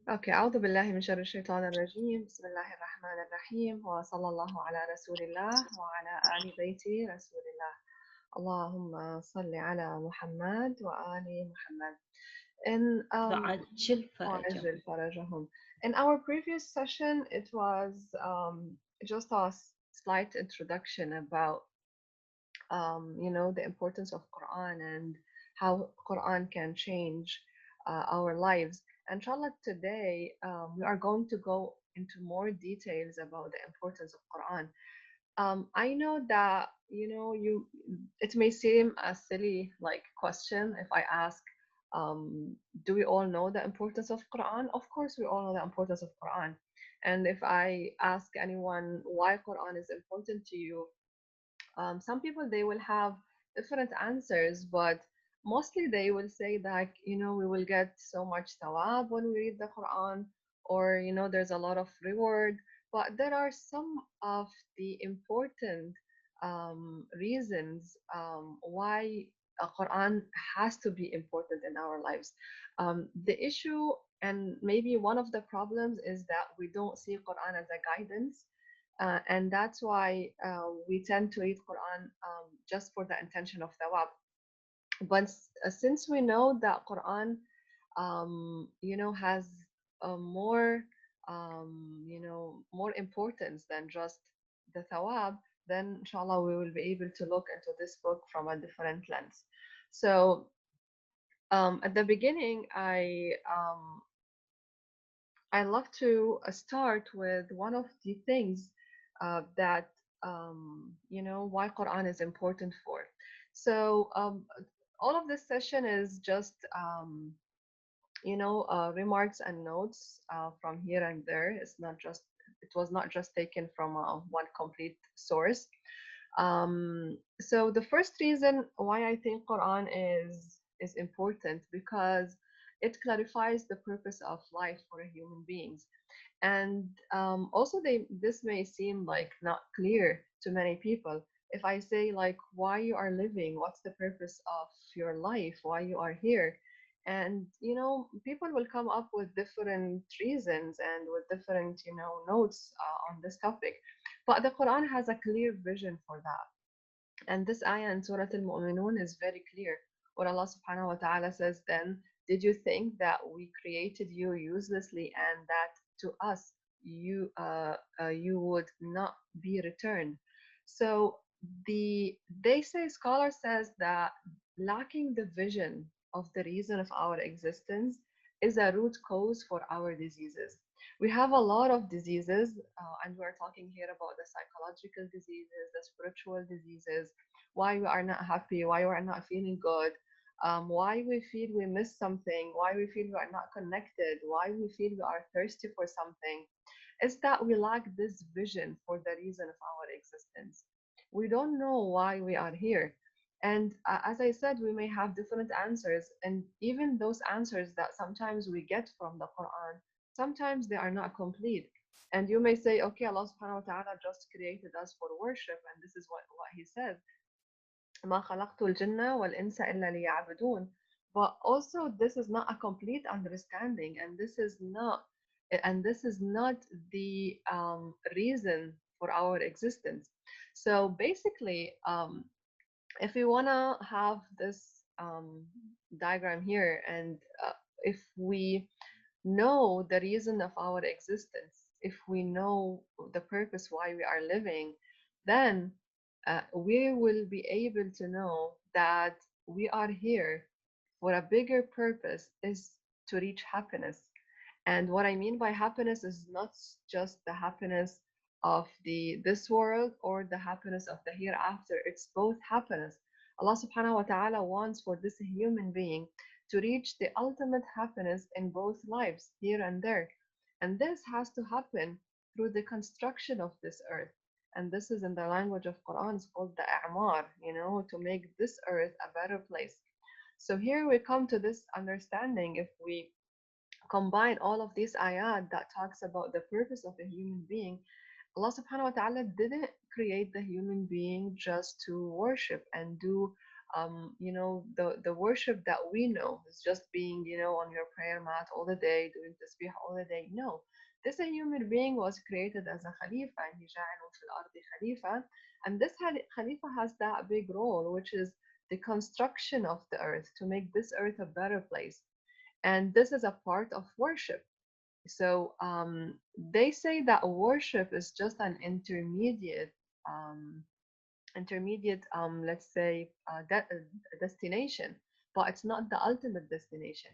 أوكي، أعوذ بالله من شر الشيطان الرجيم. بسم الله الرحمن الرحيم، وصلى الله على رسول الله وعلى آل بيت رسول الله. اللهم صل على محمد وآل محمد. In فعجل فرجهم. وعجل فرجهم. In our previous session, it was just a slight introduction about the importance of Quran and how Quran can change our lives. Inshallah, today we are going to go into more details about the importance of Quran. I know that you it may seem a silly like question if I ask, do we all know the importance of Quran? Of course, we all know the importance of Quran. And if I ask anyone why Quran is important to you, some people they will have different answers, but mostly they will say that we will get so much thawab when we read the Quran, or there's a lot of reward. But there are some of the important reasons why a Quran has to be important in our lives. The issue and maybe one of the problems is that we don't see Quran as a guidance, and that's why we tend to read Quran just for the intention of thawab. But since we know that Quran, has more, more importance than just the thawab, then inshallah we will be able to look into this book from a different lens. So at the beginning, I love to start with one of the things that why Quran is important for. So all of this session is just remarks and notes from here and there. It was not just taken from one complete source. So the first reason why I think Quran is important because it clarifies the purpose of life for human beings. And also, this may seem like not clear to many people. If I say like why you are living, what's the purpose of your life, why you are here, and people will come up with different reasons and with different notes on this topic. But the Quran has a clear vision for that. And this ayah in Surah Al-Mu'minun is very clear. What Allah subhanahu wa ta'ala says then, did you think that we created you uselessly and that to us you would not be returned? So they say scholar says that lacking the vision of the reason of our existence is a root cause for our diseases. We have a lot of diseases, and we're talking here about the psychological diseases, the spiritual diseases, why we are not happy, why we are not feeling good, why we feel we miss something, why we feel we are not connected, why we feel we are thirsty for something. Is that we lack this vision for the reason of our existence. We don't know why we are here. And as I said, we may have different answers, and even those answers that sometimes we get from the Quran, sometimes they are not complete. And you may say, okay, Allah subhanahu wa ta'ala just created us for worship, and this is what He says. ما خلقت الجن والإنس إلا ليعبدون. But also, this is not a complete understanding, and this is not the reason for our existence. So basically, if we wanna have this diagram here, and if we know the reason of our existence, if we know the purpose why we are living, then we will be able to know that we are here for a bigger purpose is to reach happiness. And what I mean by happiness is not just the happiness of the this world or the happiness of the hereafter. It's both happiness. Allah subhanahu wa ta'ala wants for this human being to reach the ultimate happiness in both lives, here and there. And this has to happen through the construction of this earth. And this is in the language of Quran, it's called the a'mar, to make this earth a better place. So here we come to this understanding. If we combine all of these ayat that talks about the purpose of a human being, Allah subhanahu wa ta'ala didn't create the human being just to worship and do The worship that we know is just being, on your prayer mat all the day, doing tasbih all the day. No, this a human being was created as a khalifa, and he جاعل في الأرض khalifa, and this khalifa has that big role, which is the construction of the earth to make this earth a better place. And this is a part of worship. So they say that worship is just an um, let's say, destination, but it's not the ultimate destination.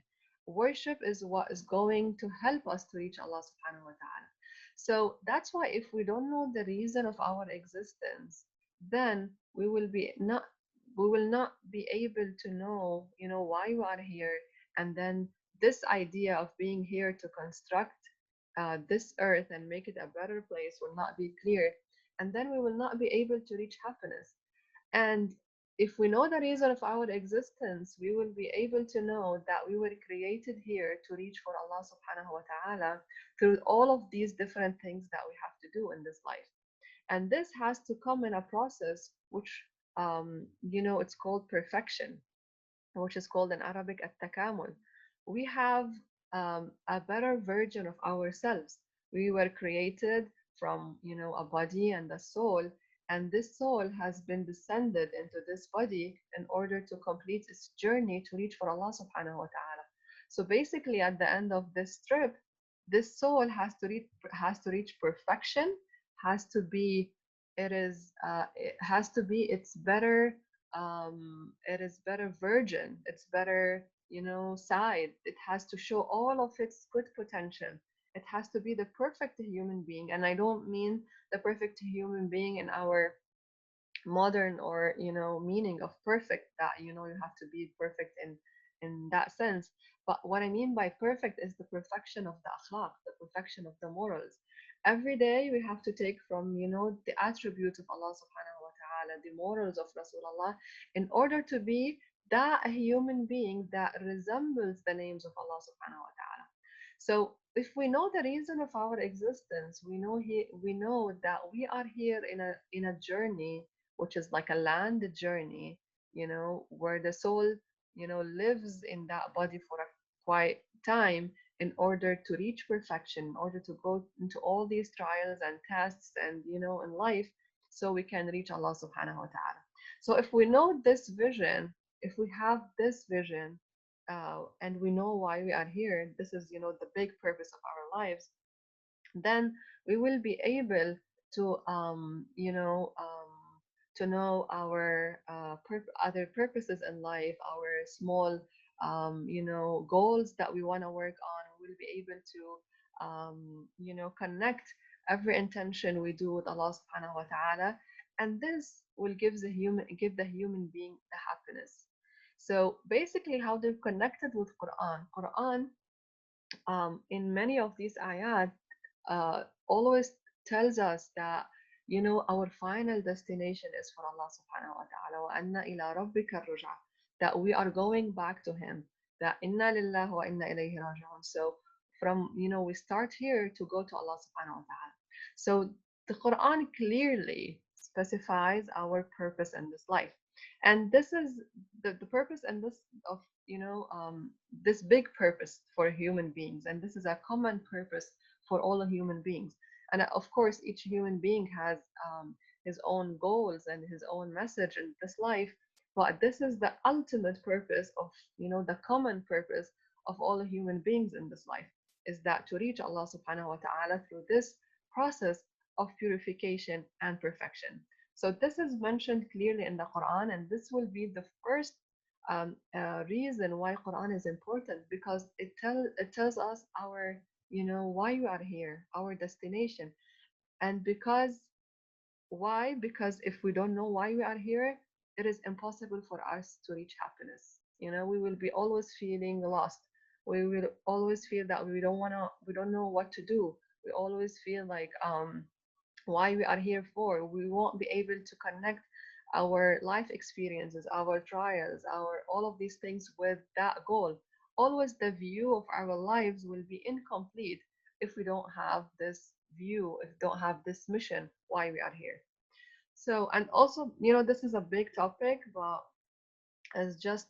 Worship is what is going to help us to reach Allah subhanahu wa ta'ala. So that's why if we don't know the reason of our existence, then we will not be able to know, why we are here. And then this idea of being here to construct this earth and make it a better place will not be clear, and then we will not be able to reach happiness. And if we know the reason of our existence, we will be able to know that we were created here to reach for Allah subhanahu wa ta'ala through all of these different things that we have to do in this life. And this has to come in a process which, it's called perfection, which is called in Arabic at-takamul. We have a better version of ourselves. We were created from, a body and a soul, and this soul has been descended into this body in order to complete its journey to reach for Allah subhanahu wa ta'ala. So basically, at the end of this trip, this soul has to reach perfection, has to be it has to be its better it is better virgin, it's better, side. It has to show all of its good potential. It has to be the perfect human being, and I don't mean the perfect human being in our modern or meaning of perfect, that you have to be perfect in that sense. But what I mean by perfect is the perfection of the akhlaq, the perfection of the morals. Every day we have to take from the attributes of Allah subhanahu wa ta'ala, the morals of Rasulullah, in order to be that human being that resembles the names of Allah subhanahu wa ta'ala. So if we know the reason of our existence, we know that we are here in a journey, which is like a land journey, where the soul, lives in that body for a quite time in order to reach perfection, in order to go into all these trials and tests and, in life, so we can reach Allah subhanahu wa ta'ala. So if we know this vision, if we have this vision, and we know why we are here, this is, the big purpose of our lives, then we will be able to to know our other purposes in life, our small goals that we want to work on. We will be able to connect every intention we do with Allah subhanahu wa ta'ala, and this will give the human being the happiness. So basically, how they're connected with Quran, in many of these ayat, always tells us that our final destination is for Allah subhanahu wa ta'ala, wa anna ila rabbika ruj'a, that we are going back to him, that inna lillahi wa inna ilayhi raji'un. So from we start here to go to Allah subhanahu wa ta'ala. So the Quran clearly specifies our purpose in this life, and this is the purpose and this of this big purpose for human beings, and this is a common purpose for all human beings. And of course, each human being has his own goals and his own message in this life, but this is the ultimate purpose of the common purpose of all human beings in this life, is that to reach Allah subhanahu wa ta'ala through this process of purification and perfection. So this is mentioned clearly in the Quran, and this will be the first reason why Quran is important, because it tells us our why we are here, our destination. And because if we don't know why we are here, it is impossible for us to reach happiness. We will be always feeling lost. We will always feel that we don't know what to do. We always feel like why we are here for. We won't be able to connect our life experiences, our trials, our all of these things with that goal. Always the view of our lives will be incomplete if we don't have this view, if we don't have this mission, why we are here. So, and also, this is a big topic, but as just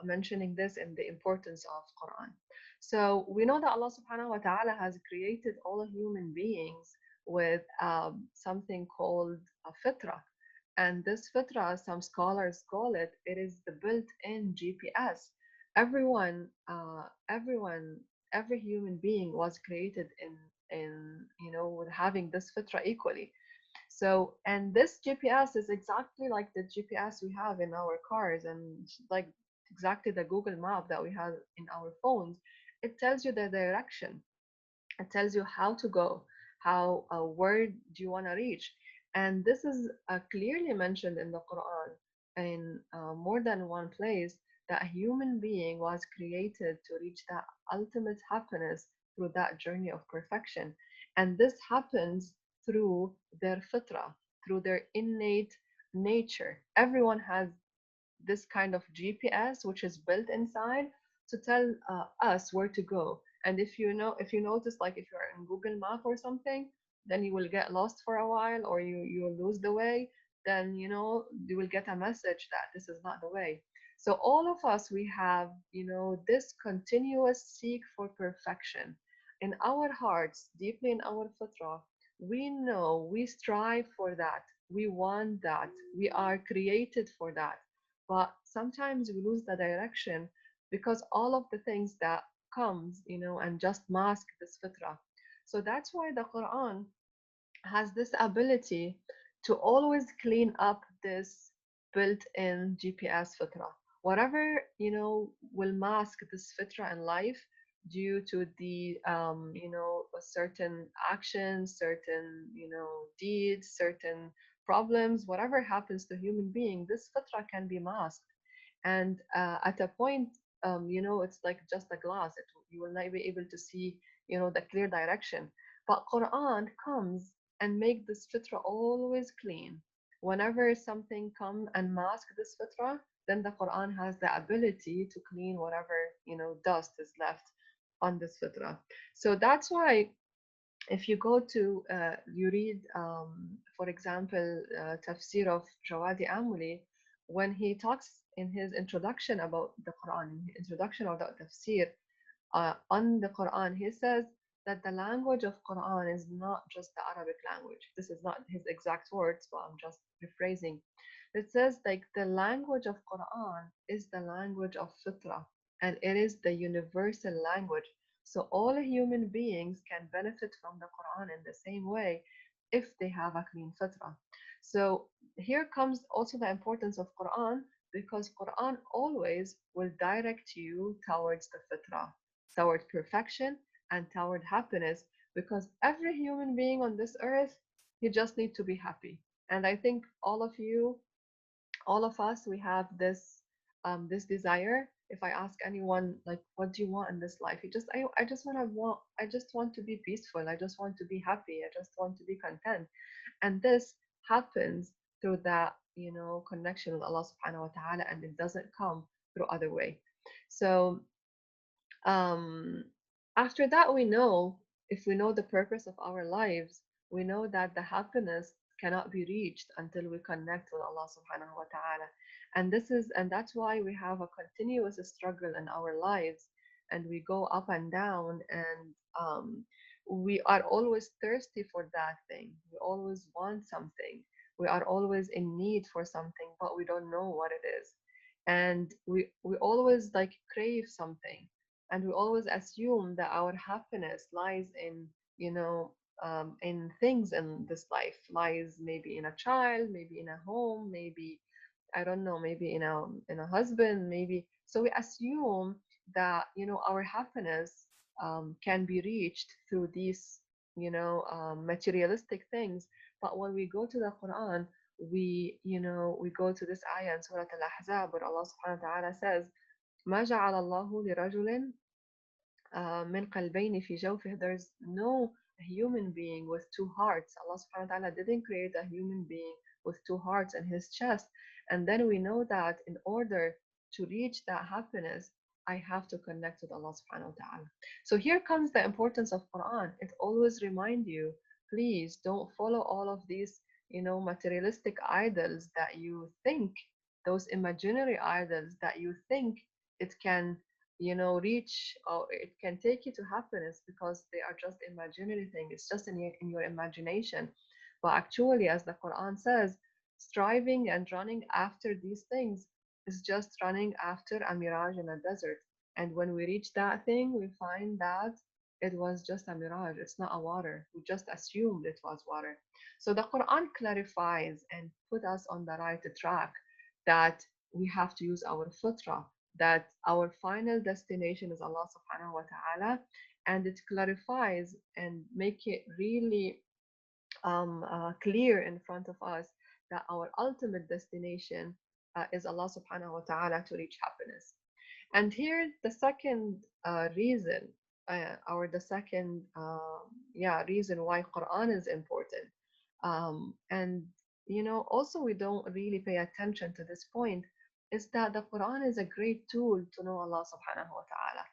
mentioning this and the importance of Quran. So we know that Allah subhanahu wa ta'ala has created all human beings with something called a fitra. And this fitra, some scholars call it, it is the built-in GPS. Everyone, every human being was created in with having this fitra equally. So, and this GPS is exactly like the GPS we have in our cars and like exactly the Google map that we have in our phones. It tells you the direction. It tells you how to go, how where do you want to reach. And this is clearly mentioned in the Quran in more than one place that a human being was created to reach that ultimate happiness through that journey of perfection. And this happens through their fitra, through their innate nature. Everyone has this kind of GPS, which is built inside to tell us where to go. And if you notice, like if you're in Google Map or something, then you will get lost for a while, or you will lose the way. Then you will get a message that this is not the way. So all of us, we have this continuous seek for perfection in our hearts, deeply in our fitra. We know we strive for that. We want that. We are created for that, but sometimes we lose the direction because all of the things that comes and just mask this fitra. So that's why the Quran has this ability to always clean up this built-in GPS fitra. Whatever will mask this fitra in life due to the certain actions, certain deeds, certain problems, whatever happens to human being, this fitra can be masked. And at a point, it's like just a glass. You will not be able to see the clear direction. But Quran comes and make this fitra always clean. Whenever something come and mask this fitra, then the Quran has the ability to clean whatever dust is left on this fitra. So that's why if you go to you read for example tafsir of Jawadi Amuli, when he talks in his introduction about the Quran, in the introduction of the tafsir on the Quran, he says that the language of Quran is not just the Arabic language. This is not his exact words, but I'm just rephrasing. It says like the language of Quran is the language of fitra, and it is the universal language. So all human beings can benefit from the Quran in the same way if they have a clean fitra. So here comes also the importance of Quran, because Quran always will direct you towards the fitra, toward perfection and toward happiness, because every human being on this earth, you just need to be happy. And I think all of you, all of us, we have this desire. If I ask anyone like what do you want in this life, I just I just want to be peaceful, I just want to be happy, I just want to be content. And this happens through that connection with Allah subhanahu wa ta'ala, and it doesn't come through other way. So um, after that, we know, if we know the purpose of our lives, we know that the happiness cannot be reached until we connect with Allah subhanahu wa ta'ala. And that's why we have a continuous struggle in our lives, and we go up and down, and we are always thirsty for that thing. We always want something. We are always in need for something, but we don't know what it is. And we always like crave something, and we always assume that our happiness lies in in things in this life, lies maybe in a child, maybe in a home, maybe I don't know, maybe in a husband, maybe. So we assume that our happiness can be reached through these materialistic things. But when we go to the Quran, we go to this ayah in Surah Al-Ahzab, where Allah subhanahu wa ta'ala says, ما جعل الله لرجل من قلبين في جوفه. There's no human being with two hearts. Allah subhanahu wa ta'ala didn't create a human being with two hearts in his chest. And then we know that in order to reach that happiness, I have to connect with Allah subhanahu wa ta'ala. So here comes the importance of Quran. It always reminds you, please don't follow all of these materialistic idols that you think those imaginary idols that you think it can, reach, or it can take you to happiness, because they are just imaginary thing. It's just in your imagination. But actually, as the Quran says, striving and running after these things is just running after a mirage in a desert. And when we reach that thing, we find that it was just a mirage. It's not a water. We just assumed it was water. So the Quran clarifies and put us on the right track, that we have to use our fitrah, that our final destination is Allah subhanahu wa ta'ala, and it clarifies and make it really clear in front of us that our ultimate destination is Allah subhanahu wa ta'ala, to reach happiness. And here the second reason, or the second reason why Quran is important. And also we don't really pay attention to this point, is that the Quran is a great tool to know Allah subhanahu wa ta'ala.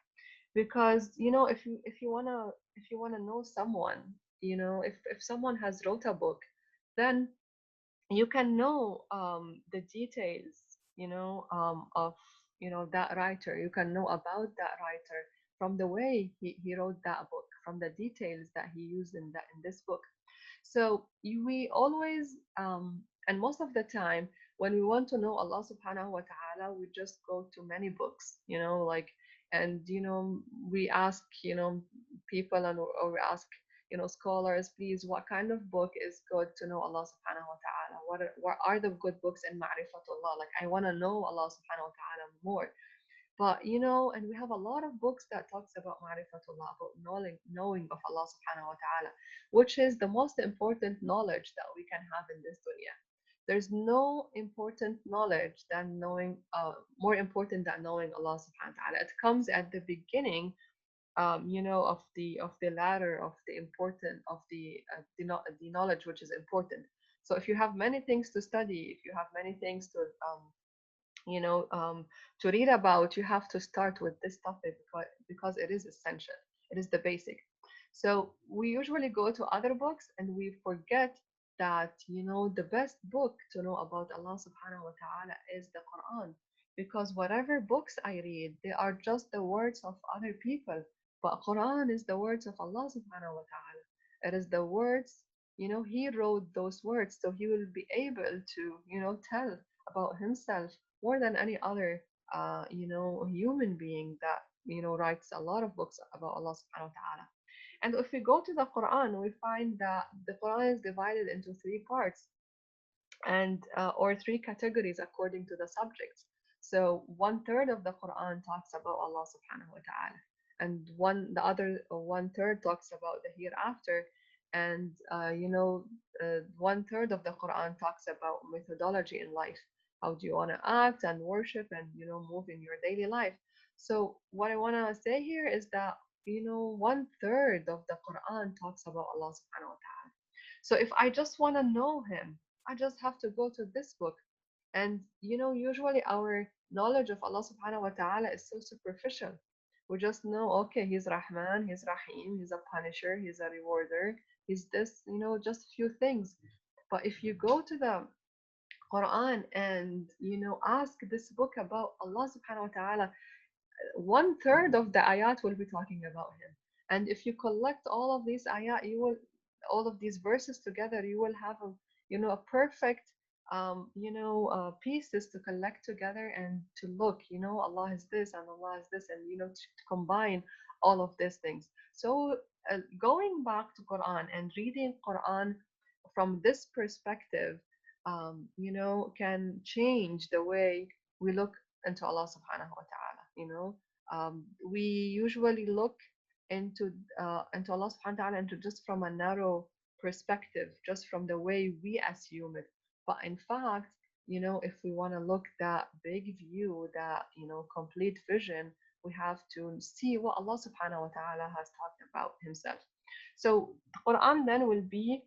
Because if you wanna know someone, if someone has wrote a book, then you can know the details, of that writer. You can know about that writer from the way he wrote that book, from the details that he used in this book. So we always, and most of the time, when we want to know Allah subhanahu wa ta'ala, we just go to many books, like, and we ask, people, or we ask, scholars, please, what kind of book is good to know Allah subhanahu wa ta'ala? What are the good books in Ma'rifatullah? Like, I want to know Allah subhanahu wa ta'ala more. But and we have a lot of books that talks about Ma'rifatullah, about knowing of Allah subhanahu wa ta'ala, which is the most important knowledge that we can have in this dunya. There's no important knowledge than knowing, more important than knowing Allah subhanahu wa ta'ala. It comes at the beginning, of the ladder of the important of the knowledge which is important. So if you have many things to study, if you have many things you know um, to read about, you have to start with this topic, because it is essential, it is the basic. So we usually go to other books and we forget that the best book to know about Allah subhanahu wa ta'ala is the Quran. Because whatever books I read, they are just the words of other people, but Quran is the words of Allah subhanahu wa ta'ala. It is the words, he wrote those words, so he will be able to tell about himself more than any other human being that writes a lot of books about Allah subhanahu wa ta'ala. And if we go to the Quran, we find that the Quran is divided into three parts, and or three categories according to the subjects. So one third of the Quran talks about Allah subhanahu wa ta'ala, and the other one third talks about the hereafter, and one third of the Quran talks about methodology in life. How do you want to act and worship and move in your daily life? So what I want to say here is that one third of the Quran talks about Allah subhanahu wa ta'ala. So if I just want to know him, I just have to go to this book. And usually our knowledge of Allah subhanahu wa ta'ala is so superficial. We just know, okay, he's Rahman, he's Rahim, he's a punisher, he's a rewarder, he's this, just few things. But if you go to the Quran and ask this book about Allah subhanahu wa ta'ala, one third of the ayat will be talking about him. And if you collect all of these ayat, all of these verses together, you will have a perfect, pieces to collect together and to look, Allah is this and Allah is this, and, to combine all of these things. So going back to Quran and reading Quran from this perspective, can change the way we look into Allah subhanahu wa ta'ala. We usually look into Allah subhanahu wa ta'ala into just from a narrow perspective, just from the way we assume it. But in fact, if we want to look that big view, that complete vision, we have to see what Allah subhanahu wa ta'ala has talked about himself. So Quran then will be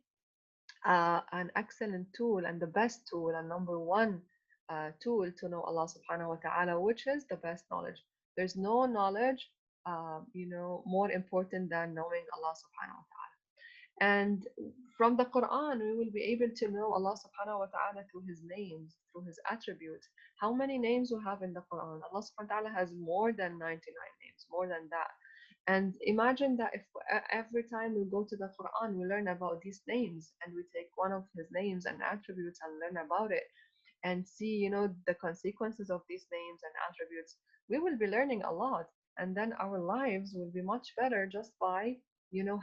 an excellent tool and the best tool and number one tool to know Allah subhanahu wa ta'ala, which is the best knowledge. There's no knowledge, more important than knowing Allah subhanahu wa ta'ala. And from the Quran, we will be able to know Allah subhanahu wa ta'ala through His names, through His attributes. How many names we have in the Quran? Allah subhanahu wa ta'ala has more than 99 names, more than that. And imagine that if every time we go to the Quran, we learn about these names and we take one of His names and attributes and learn about it and see, the consequences of these names and attributes, we will be learning a lot. And then our lives will be much better just by,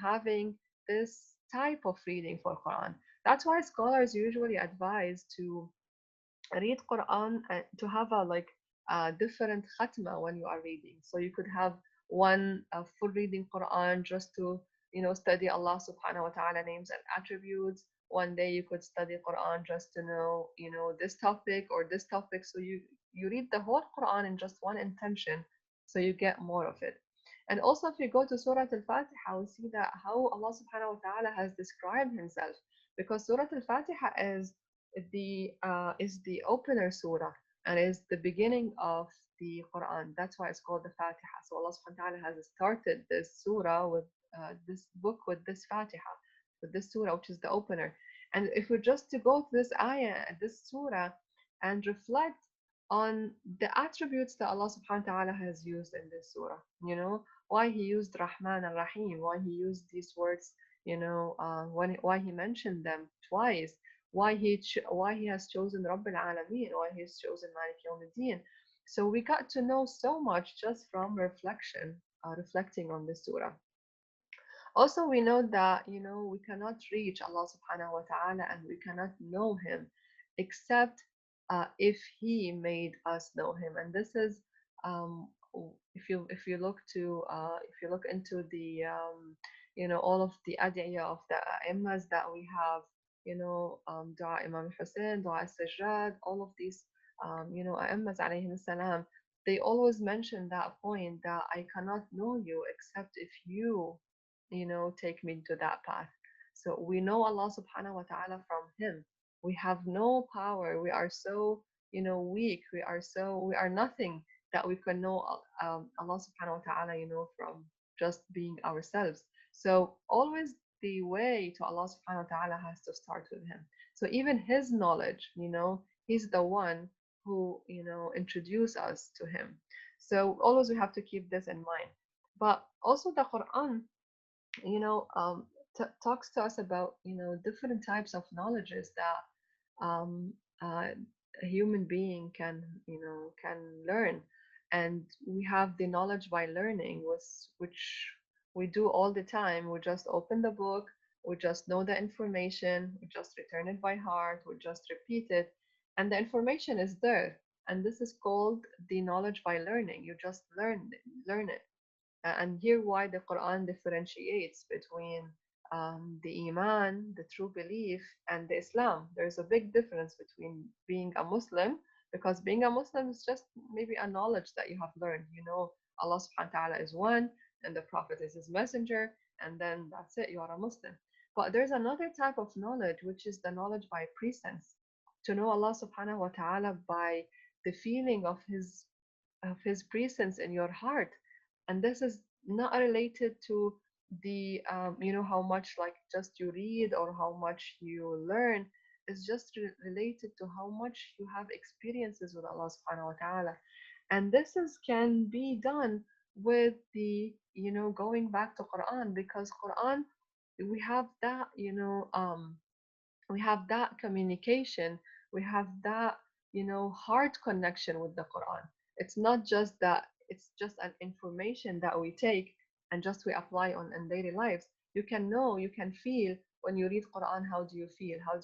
having this type of reading for Quran. That's why scholars usually advise to read Quran and to have a like a different khatma when you are reading. So you could have one full reading Quran just to study Allah subhanahu wa ta'ala names and attributes. One day you could study Quran just to know this topic or this topic. So you read the whole Quran in just one intention, so you get more of it. And also, if you go to Surah Al-Fatiha, we see that how Allah subhanahu wa ta'ala has described Himself, because Surah Al-Fatiha is the opener surah and is the beginning of the Quran. That's why it's called the Fatiha. So Allah subhanahu wa ta'ala has started this surah with this book with this Fatiha, with this surah, which is the opener. And if we just to go to this ayah, this surah, and reflect on the attributes that Allah subhanahu wa ta'ala has used in this surah, why He used Rahman and Rahim, why He used these words, why He mentioned them twice, why he has chosen Rabbil Alameen, why he's chosen Malik Yawmiddin. So we got to know so much just from reflecting on this surah. Also, we know that we cannot reach Allah subhanahu wa ta'ala and we cannot know Him except if He made us know Him. And this is if you look into the all of the adiyah of the imams that we have, dua Imam Hussein, dua Sajjad, all of these imams alayhim salam, they always mention that point that I cannot know you except if you take me to that path. So we know Allah subhanahu wa ta'ala from Him. We have no power. We are so, weak. We are nothing that we can know Allah subhanahu wa ta'ala, from just being ourselves. So always the way to Allah subhanahu wa ta'ala has to start with Him. So even His knowledge, He's the one who, introduced us to Him. So always we have to keep this in mind. But also the Quran you know, talks to us about different types of knowledges that a human being can learn, and we have the knowledge by learning, which we do all the time. We just open the book, we just know the information, we just return it by heart, we just repeat it, and the information is there. And this is called the knowledge by learning. You just learn it. And here why the Quran differentiates between the Iman, the true belief, and the Islam. There's a big difference between being a Muslim, because being a Muslim is just maybe a knowledge that you have learned. Allah subhanahu wa ta'ala is one, and the Prophet is His messenger, and then that's it, you are a Muslim. But there's another type of knowledge, which is the knowledge by presence. To know Allah subhanahu wa ta'ala by the feeling of his presence in your heart. And this is not related to the how much like just you read or how much you learn. It's just related to how much you have experiences with Allah subhanahu wa ta'ala. And this is can be done with the going back to Quran, because Quran, we have that we have that communication, we have that heart connection with the Quran. It's not just that it's just an information that we take and just we apply on in daily lives. You can know, you can feel when you read Quran. How do you feel? How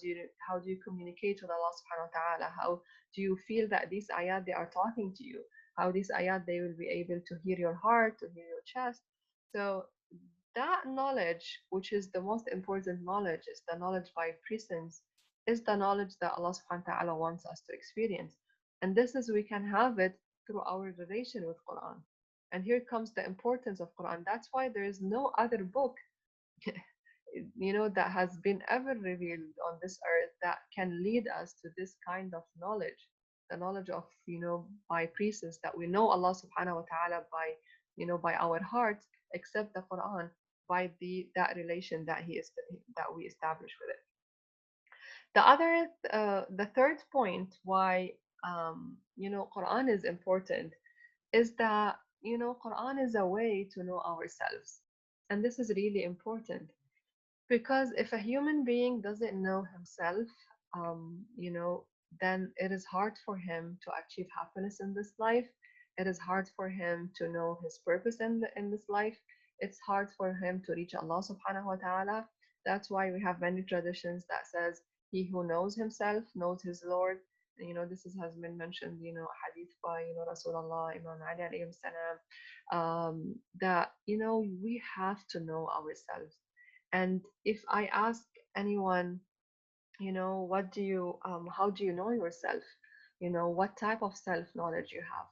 do you communicate with Allah subhanahu wa ta'ala? How do you feel that these ayat, they are talking to you? How these ayat, they will be able to hear your heart, to hear your chest. So that knowledge, which is the most important knowledge, is the knowledge by presence, is the knowledge that Allah subhanahu wa ta'ala wants us to experience. And this is we can have it through our relation with Quran. And here comes the importance of Quran. That's why there is no other book that has been ever revealed on this earth that can lead us to this kind of knowledge, the knowledge of by presence, that we know Allah subhanahu wa ta'ala by by our hearts, except the Quran. by the that relation that he is that we establish with it. The third point why Quran is important is that Quran is a way to know ourselves, and this is really important because if a human being doesn't know himself, then it is hard for him to achieve happiness in this life. It is hard for him to know his purpose in this life. It's hard for him to reach Allah subhanahu wa ta'ala. That's why we have many traditions that says he who knows himself knows his Lord. And, this has been mentioned, hadith by, Rasulullah, Imam Ali alayhi salam, that, we have to know ourselves. And if I ask anyone, how do you know yourself? What type of self knowledge you have?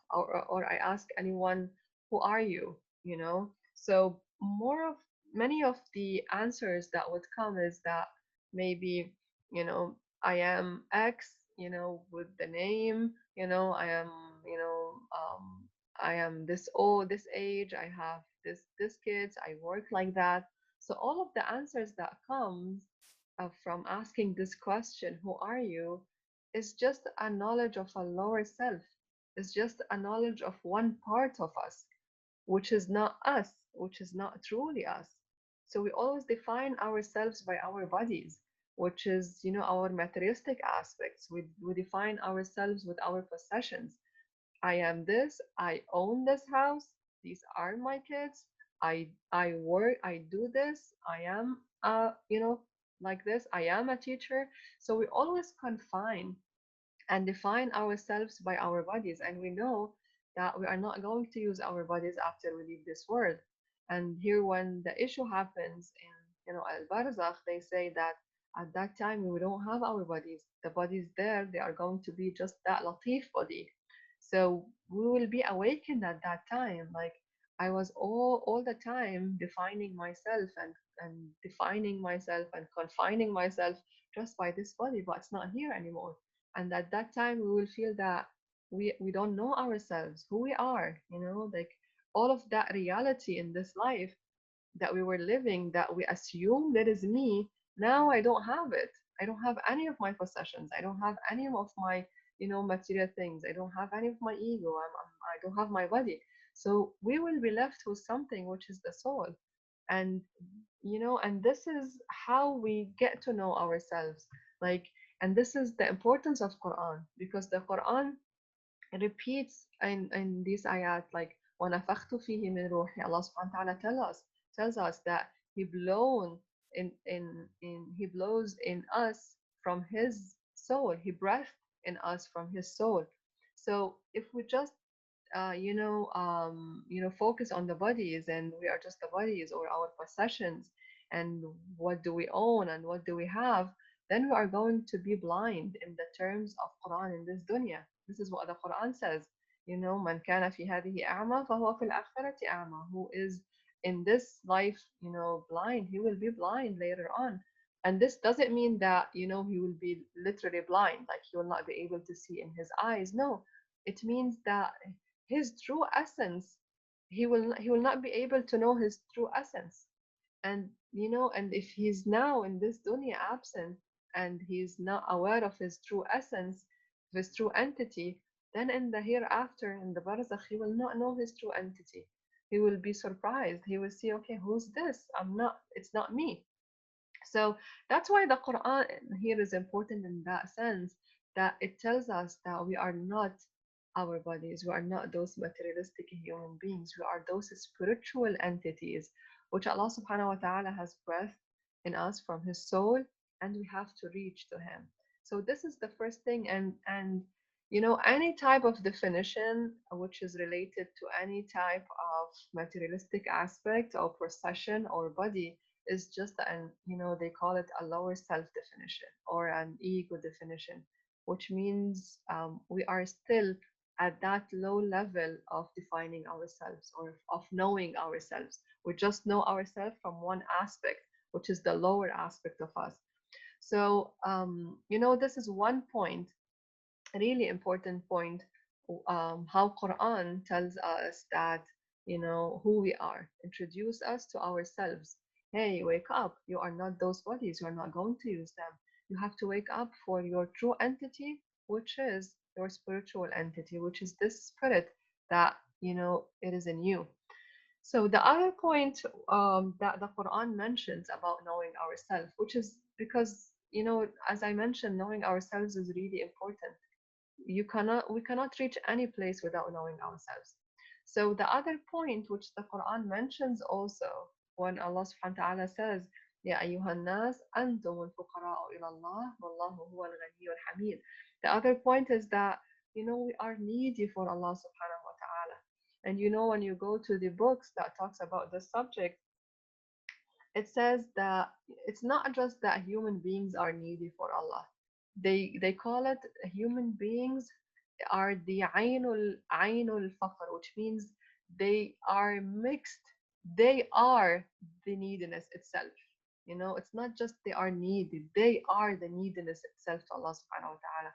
Or I ask anyone, who are you? So many of the answers that would come is that maybe, I am X, with the name, I am this old, this age, I have this kids, I work like that. So all of the answers that comes from asking this question, who are you, is just a knowledge of a lower self. It's just a knowledge of one part of us, which is not us, which is not truly us. So we always define ourselves by our bodies, which is, our materialistic aspects. We define ourselves with our possessions. I am this, I own this house, these are my kids, I work, I do this, I am like this, I am a teacher. So we always confine and define ourselves by our bodies, and we know that we are not going to use our bodies after we leave this world. And here when the issue happens in al barzakh, they say that at that time we don't have our bodies. The bodies there, they are going to be just that latif body. So we will be awakened at that time. Like I was all the time defining myself and defining myself and confining myself just by this body, but it's not here anymore. And at that time we will feel that we don't know ourselves, who we are, like all of that reality in this life that we were living, that we assume that is me. Now I don't have it. I don't have any of my possessions. I don't have any of my material things. I don't have any of my ego. I don't have my body. So we will be left with something which is the soul. And and this is how we get to know ourselves. Like, and this is the importance of Quran, because the Quran repeats in these ayat, like وَنَفَخْتُ فِيهِ مِنْ رُوحِي. Allah subhanahu wa ta'ala tells us that he blows in us from his soul. He breathed in us from his soul. So if we just focus on the bodies, and we are just the bodies or our possessions, and what do we own and what do we have, then we are going to be blind in the terms of Quran in this dunya. This is what the Quran says. Man kana fi hadihi a'ma fahuwa fil akhirati a'ma. Who is in this life, blind, he will be blind later on. And this doesn't mean that, he will be literally blind, like he will not be able to see in his eyes. No, it means that his true essence, he will not be able to know his true essence. And and if he's now in this dunya absent, and he's not aware of his true essence, of his true entity, then in the hereafter, in the barzakh, he will not know his true entity. He will be surprised. He will see, okay, who's this? It's not me. So that's why the Quran here is important in that sense, that it tells us that we are not our bodies, we are not those materialistic human beings, we are those spiritual entities which Allah subhanahu wa ta'ala has breathed in us from his soul, and we have to reach to him. So this is the first thing. And any type of definition which is related to any type of materialistic aspect or procession or body is just an, they call it a lower self definition or an ego definition, which means we are still at that low level of defining ourselves or of knowing ourselves. We just know ourselves from one aspect, which is the lower aspect of us. So this is one point, a really important point, how Quran tells us that who we are, introduce us to ourselves. hey, wake up. You are not those bodies. You are not going to use them. You have to wake up for your true entity, which is your spiritual entity, which is this spirit that, it is in you. So the other point that the Quran mentions about knowing ourselves, which is because, as I mentioned, knowing ourselves is really important. We cannot reach any place without knowing ourselves. So the other point which the Quran mentions also, when Allah subhanahu wa ta'ala says, يا أيها الناس أنتم الفقراء إلى الله والله هو الغني الحميد. The other point is that, we are needy for Allah subhanahu wa ta'ala. And when you go to the books that talks about this subject, it says that it's not just that human beings are needy for Allah. They call it human beings are the ainul faqr, which means they are mixed. They are the neediness itself. It's not just they are needy, they are the neediness itself to Allah subhanahu wa ta'ala.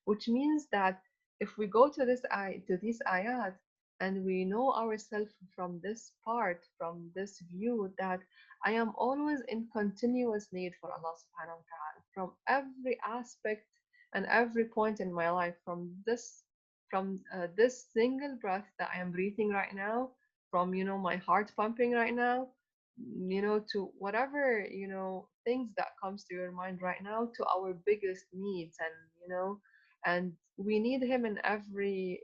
Which means that if we go to these ayat and we know ourselves from this part, from this view, that I am always in continuous need for Allah subhanahu wa ta'ala from every aspect and every point in my life, from this single breath that I am breathing right now, from my heart pumping right now, to whatever, things that comes to your mind right now, to our biggest needs. And we need him in every,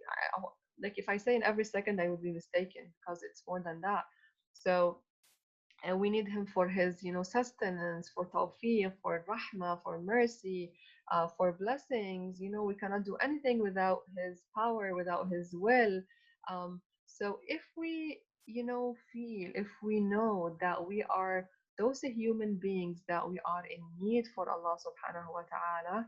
like, if I say in every second, I would be mistaken, because it's more than that. So, and we need him for his, sustenance, for tawfiq, for rahmah, for mercy, for blessings. We cannot do anything without his power, without his will. So if we, feel, if we know that we are those human beings, that we are in need for Allah subhanahu wa ta'ala,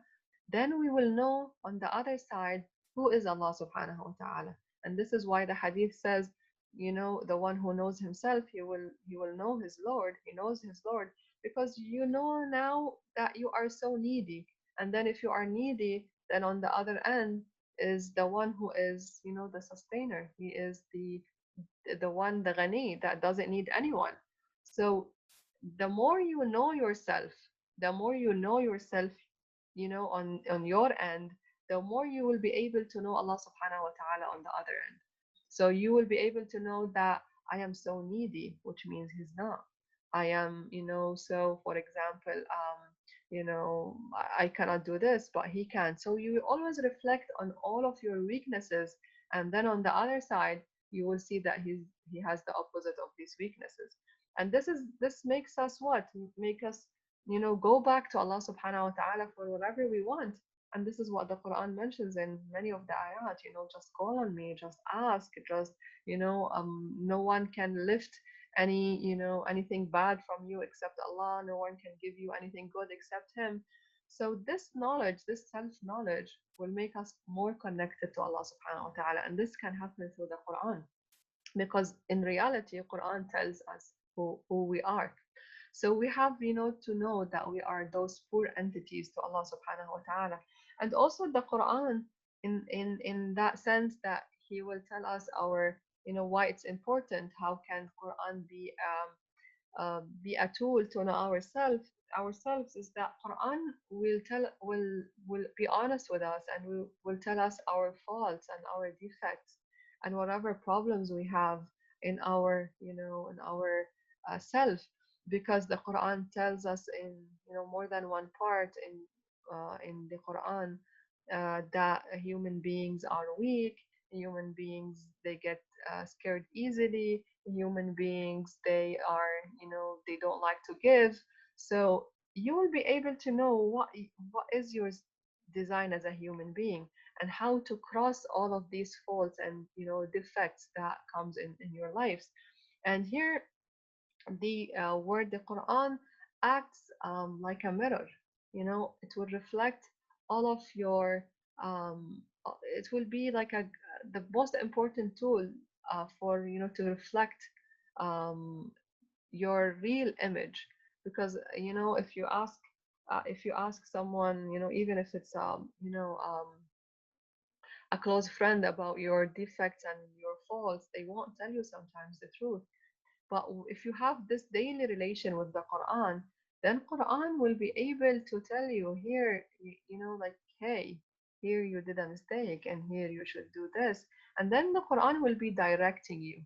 then we will know on the other side who is Allah subhanahu wa ta'ala. And this is why the hadith says, the one who knows himself, he will know his Lord. He knows his Lord, because you know now that you are so needy. And then if you are needy, then on the other end is the one who is, the sustainer. He is the one, the ghani, that doesn't need anyone. So the more you know yourself, the more you know yourself, on your end, the more you will be able to know Allah subhanahu wa ta'ala on the other end. So you will be able to know that I am so needy, which means he's not. I am, so for example, I cannot do this, but he can. So you will always reflect on all of your weaknesses, and then on the other side, you will see that he has the opposite of these weaknesses. And this makes us what? Make us, go back to Allah subhanahu wa ta'ala for whatever we want. And this is what the Quran mentions in many of the ayat, just call on me, just ask, just, no one can lift anything bad from you except Allah. No one can give you anything good except Him. So this knowledge, this self-knowledge will make us more connected to Allah subhanahu wa ta'ala. And this can happen through the Quran. Because in reality, Quran tells us who we are. So we have, to know that we are those poor entities to Allah subhanahu wa ta'ala. And also the Quran, in that sense, that He will tell us our, why it's important. How can Quran be a tool to know ourselves, is that Quran will be honest with us, and will tell us our faults and our defects, and whatever problems we have in our self, because the Quran tells us in, more than one part in the Quran, that human beings are weak. Human beings, they get scared easily. Human beings, they don't like to give. So you will be able to know what is your design as a human being, and how to cross all of these faults and, defects that comes in your lives. And here, the Quran acts like a mirror. It will reflect all of your. It will be like the most important tool for, to reflect um, your real image. Because, if you ask someone, even if it's a close friend, about your defects and your faults, they won't tell you sometimes the truth. But if you have this daily relation with the Quran, then Quran will be able to tell you here, like, hey, here you did a mistake and here you should do this. And then the Quran will be directing you.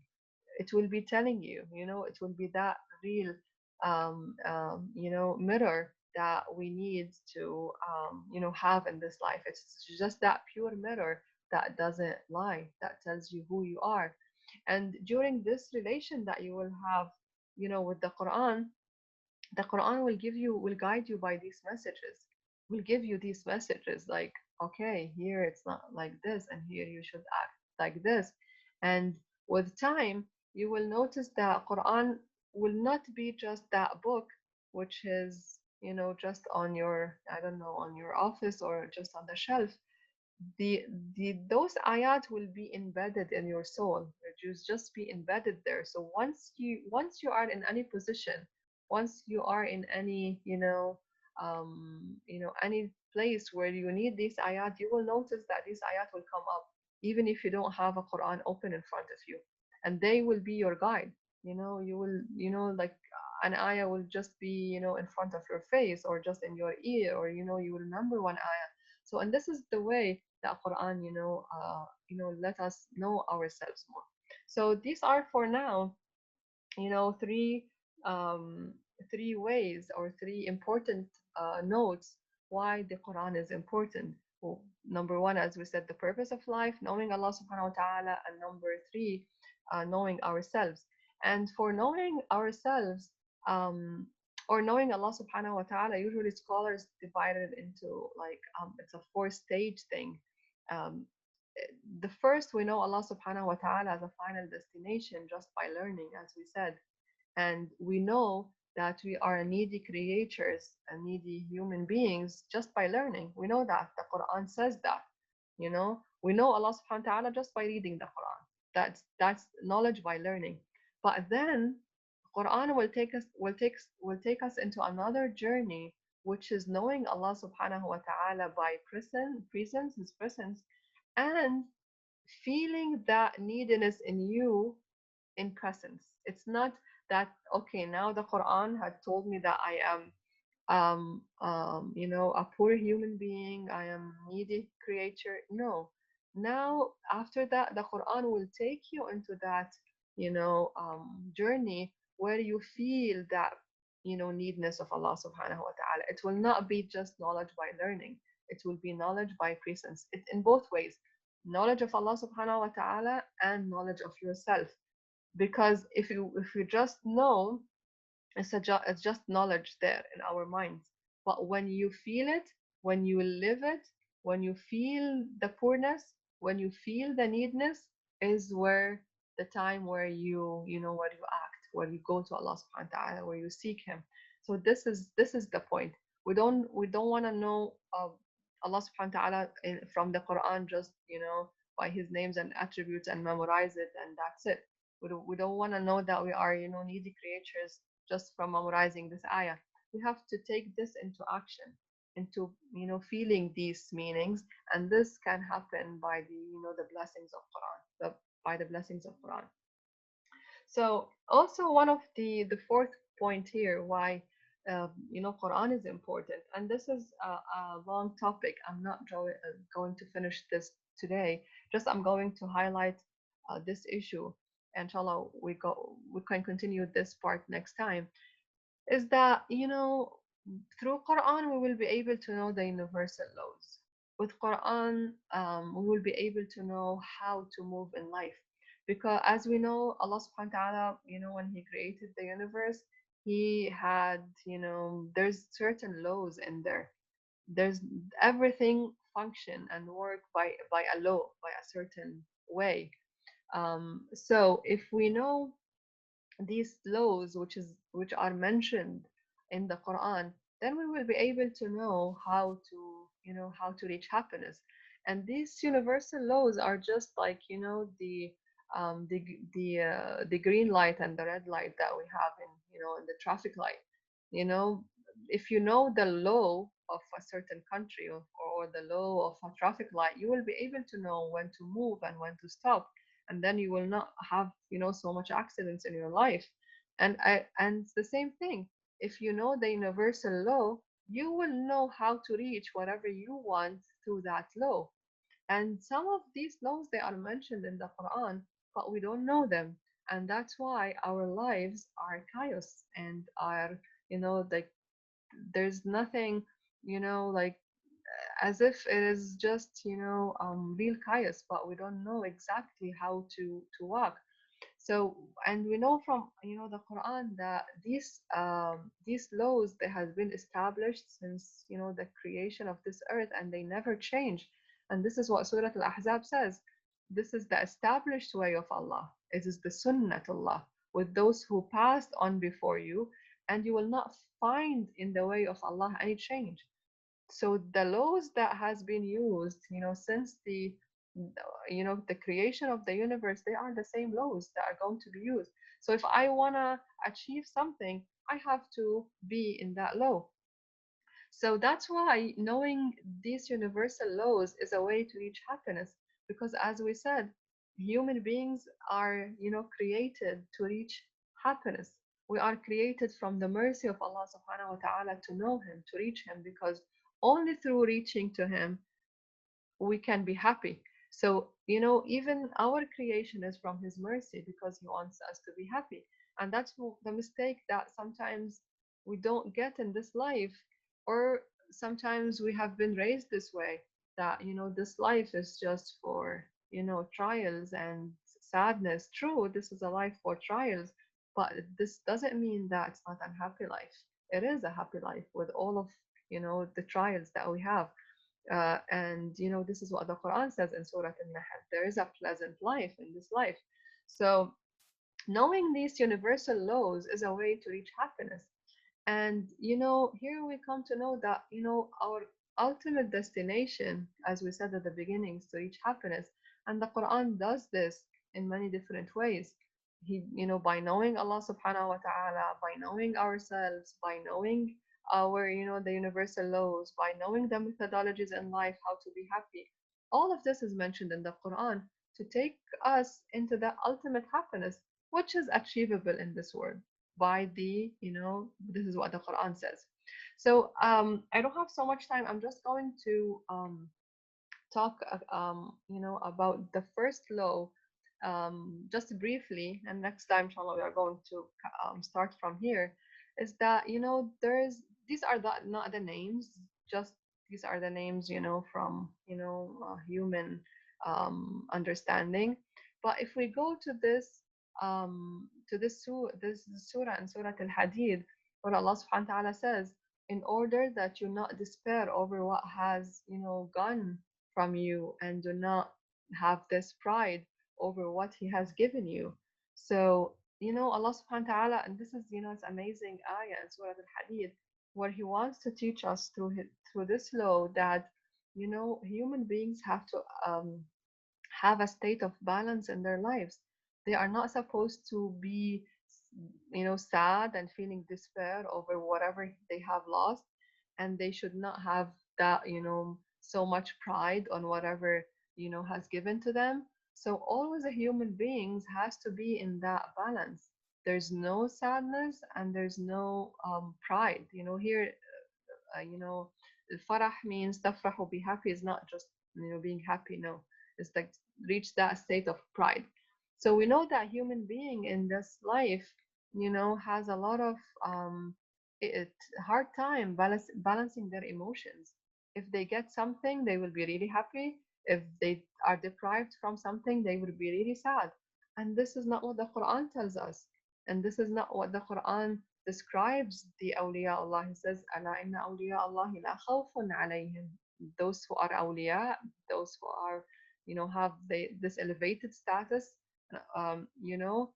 It will be telling you, it will be that real, mirror that we need to, have in this life. It's just that pure mirror that doesn't lie, that tells you who you are. And during this relation that you will have, with the Quran will guide you by these messages, will give you these messages like, okay, here it's not like this, and here you should act like this. And with time, you will notice that Quran will not be just that book, which is, just on your, I don't know, on your office or just on the shelf. Those ayat will be embedded in your soul. It will just be embedded there. So once you are in any position, once you are in any, any place where you need these ayat, you will notice that these ayat will come up even if you don't have a Quran open in front of you, and they will be your guide. You will, like, an ayah will just be, in front of your face or just in your ear, or you will remember one ayah. So, and this is the way that Quran, let us know ourselves more. So these are for now, three, um, three ways or three important notes why the Quran is important. Well, number one, as we said, the purpose of life, knowing Allah subhanahu wa ta'ala, and number three, knowing ourselves. And for knowing ourselves, um, or knowing Allah subhanahu wa ta'ala, usually scholars divide it into, like, it's a four-stage thing. Um, the first, we know Allah subhanahu wa ta'ala as a final destination just by learning, as we said. And we know that we are needy creatures and needy human beings just by learning. We know that. The Quran says that. We know Allah subhanahu wa ta'ala just by reading the Quran. That's knowledge by learning. But then Quran will take us into another journey, which is knowing Allah subhanahu wa ta'ala by his presence, and feeling that neediness in you in presence. It's not that, okay, now the Quran had told me that I am, a poor human being, I am needy creature. No. Now, after that, the Quran will take you into that, journey where you feel that, needness of Allah subhanahu wa ta'ala. It will not be just knowledge by learning. It will be knowledge by presence. It in both ways. Knowledge of Allah subhanahu wa ta'ala and knowledge of yourself. Because if you just know, it's just knowledge there in our minds. But when you feel it, when you live it, when you feel the poorness, when you feel the needness, is where the time where where you act, where you go to Allah subhanahu wa ta'ala, where you seek him. So this is the point. We don't want to know Allah subhanahu wa ta'ala from the Quran, just by his names and attributes, and memorize it, and that's it. We don't want to know that we are, needy creatures just from memorizing this ayah. We have to take this into action, into, feeling these meanings, and this can happen by the blessings of Quran, by the blessings of Quran. So also one of the fourth point here why, Quran is important, and this is a long topic. I'm not going to finish this today. Just I'm going to highlight this issue. Inshallah, we can continue this part next time. Is that, through Quran we will be able to know the universal laws. With Quran, we will be able to know how to move in life. Because as we know, Allah subhanahu wa ta'ala, when He created the universe, He had, there's certain laws in there. There's everything function and work by a law, by a certain way. So if we know these laws which are mentioned in the Quran, then we will be able to know how to reach happiness. And these universal laws are just like, the green light and the red light that we have in the traffic light. You know, if you know the law of a certain country, or the law of a traffic light, you will be able to know when to move and when to stop, and then you will not have so much accidents in your life. And it's the same thing. If you know the universal law, you will know how to reach whatever you want through that law. And some of these laws, they are mentioned in the Quran, but we don't know them. And that's why our lives are chaos and are, like there's nothing, like as if it is just, real chaos, but we don't know exactly how to walk. So, and we know from the Quran that these laws, they has been established since the creation of this earth, and they never change. And this is what Surah Al-Ahzab says. This is the established way of Allah. It is the Sunnatullah with those who passed on before you, and you will not find in the way of Allah any change. So the laws that has been used since the creation of the universe, they are the same laws that are going to be used. So if I want to achieve something, I have to be in that law. So that's why knowing these universal laws is a way to reach happiness, because as we said, human beings are created to reach happiness. We are created from the mercy of Allah subhanahu wa ta'ala to know him, to reach him, because only through reaching to him we can be happy. So, even our creation is from His mercy because He wants us to be happy. And that's the mistake that sometimes we don't get in this life, or sometimes we have been raised this way that, this life is just for, trials and sadness. True, this is a life for trials, but this doesn't mean that it's not a happy life. It is a happy life with all of, the trials that we have. And this is what the Quran says in Surah An-Nahl. There is a pleasant life in this life. So knowing these universal laws is a way to reach happiness. And here we come to know that our ultimate destination, as we said at the beginning, is to reach happiness. And the Quran does this in many different ways. By knowing Allah subhanahu wa ta'ala, by knowing ourselves, by knowing our, the universal laws, by knowing the methodologies in life, how to be happy. All of this is mentioned in the Quran to take us into the ultimate happiness, which is achievable in this world by this is what the Quran says. So I don't have so much time. I'm just going to talk about the first law just briefly, and next time inshallah we are going to start from here. Is that there's these are not the names, just these are the names from human understanding. But if we go to this surah and Surah Al-Hadid, where Allah subhanahu wa ta'ala says, in order that you not despair over what has gone from you, and do not have this pride over what He has given you. So Allah subhanahu wa ta'ala, and this is it's amazing ayah in Surah Al-Hadid, where He wants to teach us through this law that human beings have to have a state of balance in their lives. They are not supposed to be, sad and feeling despair over whatever they have lost, and they should not have that, so much pride on whatever, has given to them. So always a human beings has to be in that balance. There's no sadness and there's no pride. Here الفرح means تفرح, be happy is not just being happy. No, it's like reach that state of pride. So we know that human being in this life has a lot of it, hard time balancing their emotions. If they get something, they will be really happy. If they are deprived from something, they will be really sad. And this is not what the Quran tells us, and this is not what the Quran describes the awliya Allah. He says, "Ala inna awliya Allah la khawfun alayhim." Those who are awliya, those who are, have this elevated status, you know,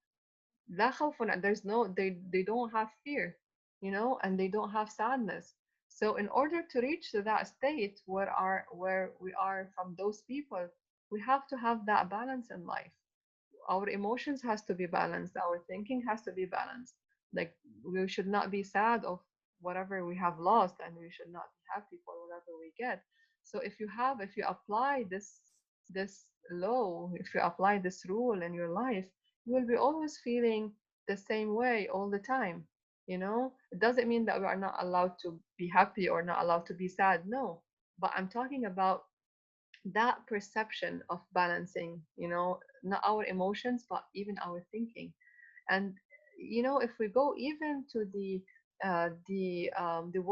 لا خوف there's no, they don't have fear, and they don't have sadness. So in order to reach to that state where we are from those people, we have to have that balance in life. Our emotions has to be balanced, our thinking has to be balanced. Like we should not be sad of whatever we have lost, and we should not be happy for whatever we get. So if you apply this law, if you apply this rule in your life, you will be always feeling the same way all the time. It doesn't mean that we are not allowed to be happy or not allowed to be sad. No, but I'm talking about that perception of balancing, not our emotions, but even our thinking. And if we go even to the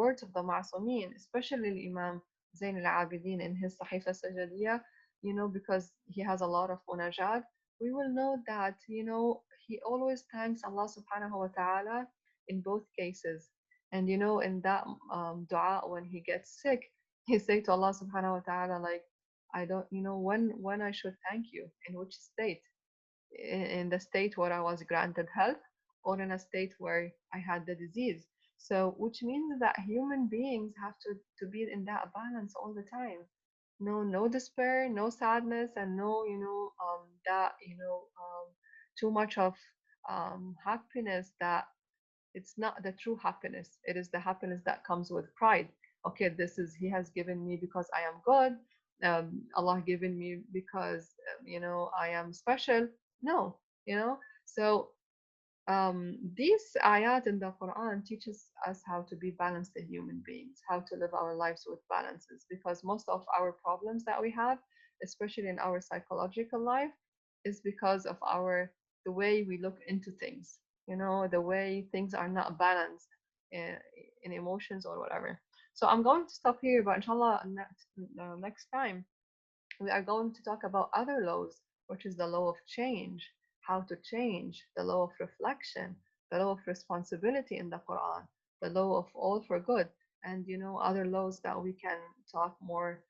words of the Ma'sumin, especially Imam Zain al-Abidin in his Sahifa Sajadiyah, because he has a lot of munajat, we will know that, he always thanks Allah subhanahu wa ta'ala in both cases. And in that dua when he gets sick, he say to Allah subhanahu wa ta'ala, like, I don't, when I should thank you, in which state? In the state where I was granted health, or in a state where I had the disease. So, which means that human beings have to be in that balance all the time. No despair, no sadness, and no, too much of happiness that it's not the true happiness. It is the happiness that comes with pride. Okay, this is He has given me because I am good. Allah given me because I am special. No, So these ayat in the Quran teaches us how to be balanced human beings, how to live our lives with balances. Because most of our problems that we have, especially in our psychological life, is because of the way we look into things. The way things are not balanced in, in emotions or whatever. So I'm going to stop here, but inshallah, next time we are going to talk about other laws, which is the law of change, how to change, the law of reflection, the law of responsibility in the Quran, the law of all for good, and other laws that we can talk more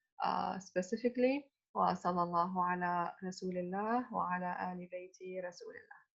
specifically. وصلى الله على رسول الله وعلى آل بيت رسول الله.